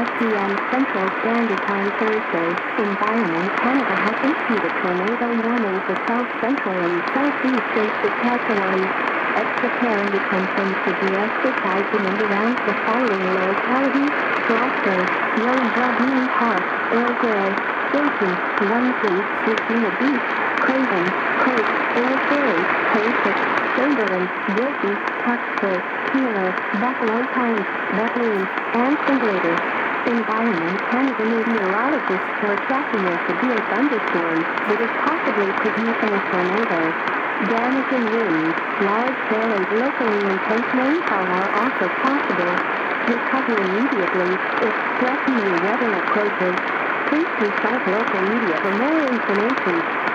p.m. Central Standard Time Thursday. Environment Canada has issued a tornado warning for South Central and Southeastern Saskatchewan. Extra care and attention should be exercised in and around the following localities: Gloucester, Yonge-Bradley Park, Earlgrove, Station, One Creek, Virginia Beach, Craven, Coast, Air Ferry, Hayford, Chamberlain, Wilkie, Tuxford, Keeler, Buffalo Pines, Bethlehem, and St. Later. Environment Canada meteorologists are tracking a severe thunderstorm that is possibly producing a tornado. Damaging winds, large hail, and locally intense rainfall are also possible. Recover immediately if threatening weather approaches. Please consult local media for more information.